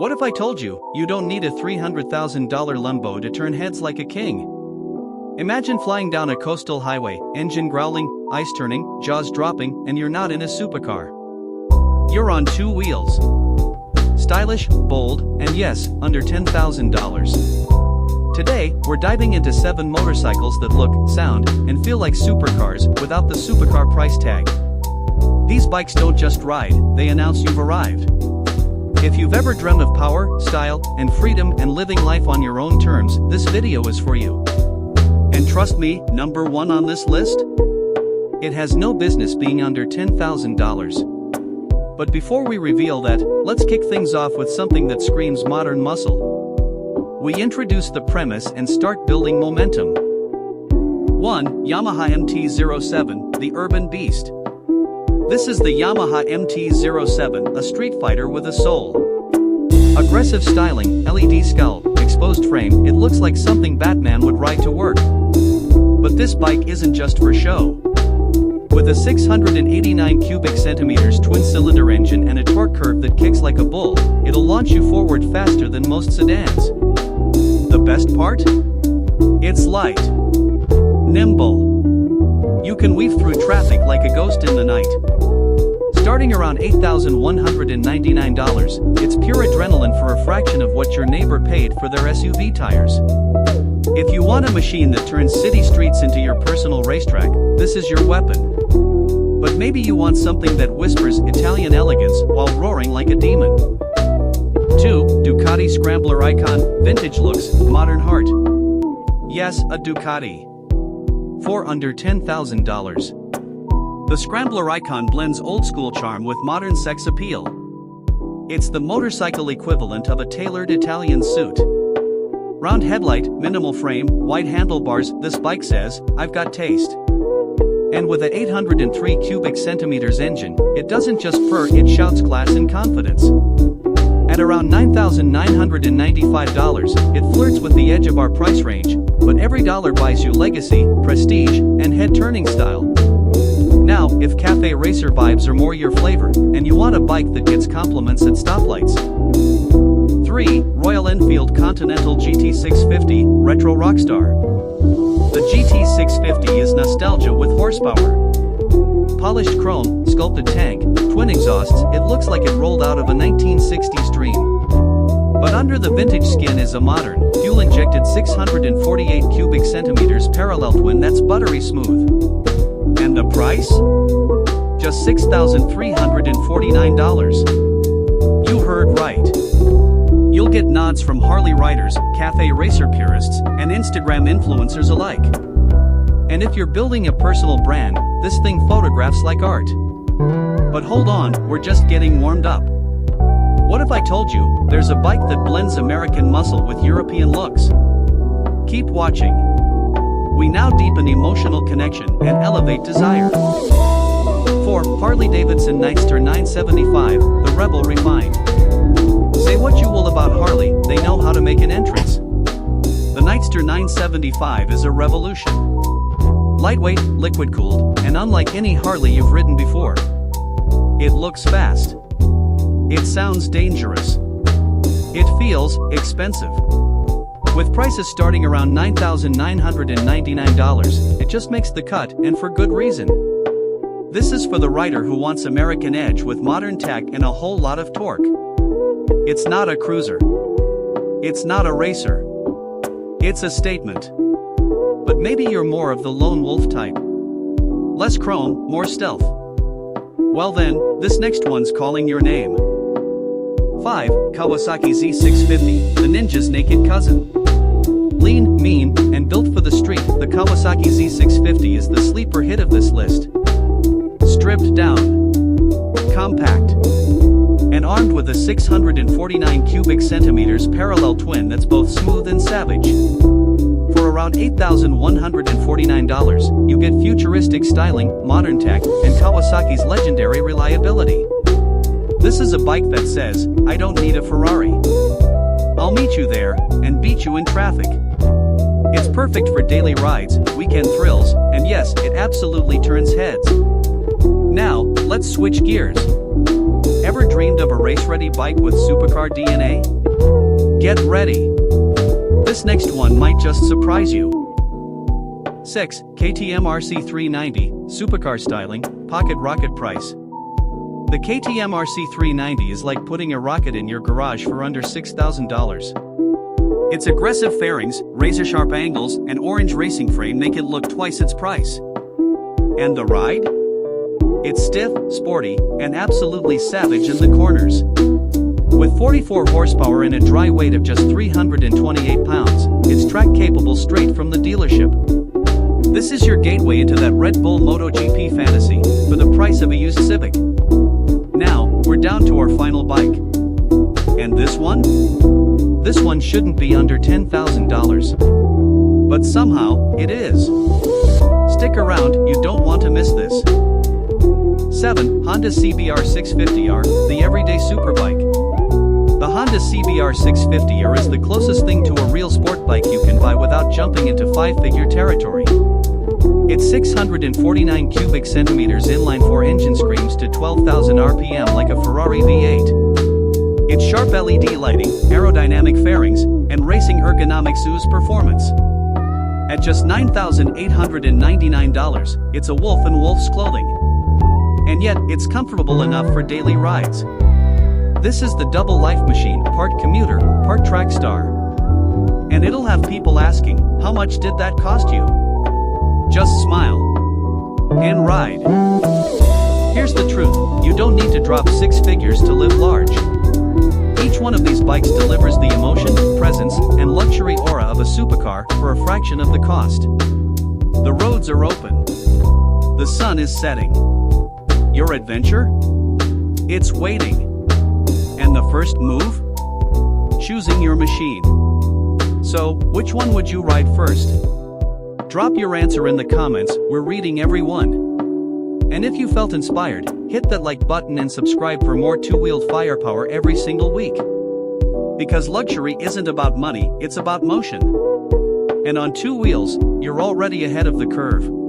What if I told you, you don't need a $300,000 Lambo to turn heads like a king? Imagine flying down a coastal highway, engine growling, ice turning, jaws dropping, and you're not in a supercar. You're on two wheels. Stylish, bold, and yes, under $10,000. Today, we're diving into 7 motorcycles that look, sound, and feel like supercars without the supercar price tag. These bikes don't just ride, they announce you've arrived. If you've ever dreamt of power, style, and freedom and living life on your own terms, this video is for you. And trust me, number 1 on this list? It has no business being under $10,000. But before we reveal that, let's kick things off with something that screams modern muscle. We introduce the premise and start building momentum. 1. Yamaha MT-07, the urban beast. This is the Yamaha MT-07, a street fighter with a soul. Aggressive styling, LED skull, exposed frame, it looks like something Batman would ride to work. But this bike isn't just for show. With a 689 cubic centimeters twin-cylinder engine and a torque curve that kicks like a bull, it'll launch you forward faster than most sedans. The best part? It's light. Nimble. You can weave through traffic like a ghost in the night. Starting around $8,199, it's pure adrenaline for a fraction of what your neighbor paid for their SUV tires. If you want a machine that turns city streets into your personal racetrack, this is your weapon. But maybe you want something that whispers Italian elegance while roaring like a demon. 2. Ducati Scrambler Icon, vintage looks, modern heart. Yes, a Ducati. For under $10,000. The Scrambler Icon blends old-school charm with modern sex appeal. It's the motorcycle equivalent of a tailored Italian suit. Round headlight, minimal frame, wide handlebars, this bike says, I've got taste. And with an 803 cubic centimeters engine, it doesn't just purr, it shouts class and confidence. At around $9,995, it flirts with the edge of our price range, but every dollar buys you legacy, prestige, and head-turning style. Now, if cafe racer vibes are more your flavor, and you want a bike that gets compliments at stoplights. 3. Royal Enfield Continental GT650, Retro Rockstar. The GT650 is nostalgia with horsepower. Polished chrome, sculpted tank, twin exhausts, it looks like it rolled out of a 1960s dream. But under the vintage skin is a modern, fuel-injected 648 cubic centimeters parallel twin that's buttery smooth. And the price? Just $6,349. You heard right. You'll get nods from Harley riders, cafe racer purists, and Instagram influencers alike. And if you're building a personal brand, this thing photographs like art. But hold on, we're just getting warmed up. What if I told you, there's a bike that blends American muscle with European looks? Keep watching. We now deepen emotional connection and elevate desire. 4. Harley-Davidson Nightster 975, the Rebel Refined. Say what you will about Harley, they know how to make an entrance. The Nightster 975 is a revolution. Lightweight, liquid-cooled, and unlike any Harley you've ridden before. It looks fast. It sounds dangerous. It feels expensive. With prices starting around $9,999, it just makes the cut, and for good reason. This is for the rider who wants American edge with modern tech and a whole lot of torque. It's not a cruiser. It's not a racer. It's a statement. But maybe you're more of the lone wolf type. Less chrome, more stealth. Well then, this next one's calling your name. 5. Kawasaki Z650, the Ninja's naked cousin. Lean, mean, and built for the street, the Kawasaki Z650 is the sleeper hit of this list. Stripped down. Compact. And armed with a 649 cubic centimeters parallel twin that's both smooth and savage. For around $8,149, you get futuristic styling, modern tech, and Kawasaki's legendary reliability. This is a bike that says, I don't need a Ferrari. I'll meet you there, and beat you in traffic. It's perfect for daily rides, weekend thrills, and yes, it absolutely turns heads. Now, let's switch gears. Ever dreamed of a race-ready bike with supercar DNA? Get ready! This next one might just surprise you. 6. KTM RC390, Supercar Styling, Pocket Rocket Price. The KTM RC390 is like putting a rocket in your garage for under $6,000. Its aggressive fairings, razor-sharp angles, and orange racing frame make it look twice its price. And the ride? It's stiff, sporty, and absolutely savage in the corners. With 44 horsepower and a dry weight of just 328 pounds, it's track-capable straight from the dealership. This is your gateway into that Red Bull MotoGP fantasy, for the price of a used Civic. Now, we're down to our final bike. And this one? This one shouldn't be under $10,000. But somehow, it is. Stick around, you don't want to miss this. 7. Honda CBR 650R, the everyday superbike. The Honda CBR 650R is the closest thing to a real sport bike you can buy without jumping into five-figure territory. Its 649 cubic centimeters inline-4 engine screams to 12,000 RPM like a Ferrari V8. Its sharp LED lighting, aerodynamic fairings, and racing ergonomics ooze performance. At just $9,899, it's a wolf in wolf's clothing. And yet, it's comfortable enough for daily rides. This is the double life machine, part commuter, part track star. And it'll have people asking, how much did that cost you? Just smile. And ride. Here's the truth, you don't need to drop six figures to live large. Each one of these bikes delivers the emotion, presence, and luxury aura of a supercar for a fraction of the cost. The roads are open. The sun is setting. Your adventure? It's waiting. And the first move? Choosing your machine. So, which one would you ride first? Drop your answer in the comments, we're reading every one. And if you felt inspired, hit that like button and subscribe for more two-wheeled firepower every single week. Because luxury isn't about money, it's about motion. And on two wheels, you're already ahead of the curve.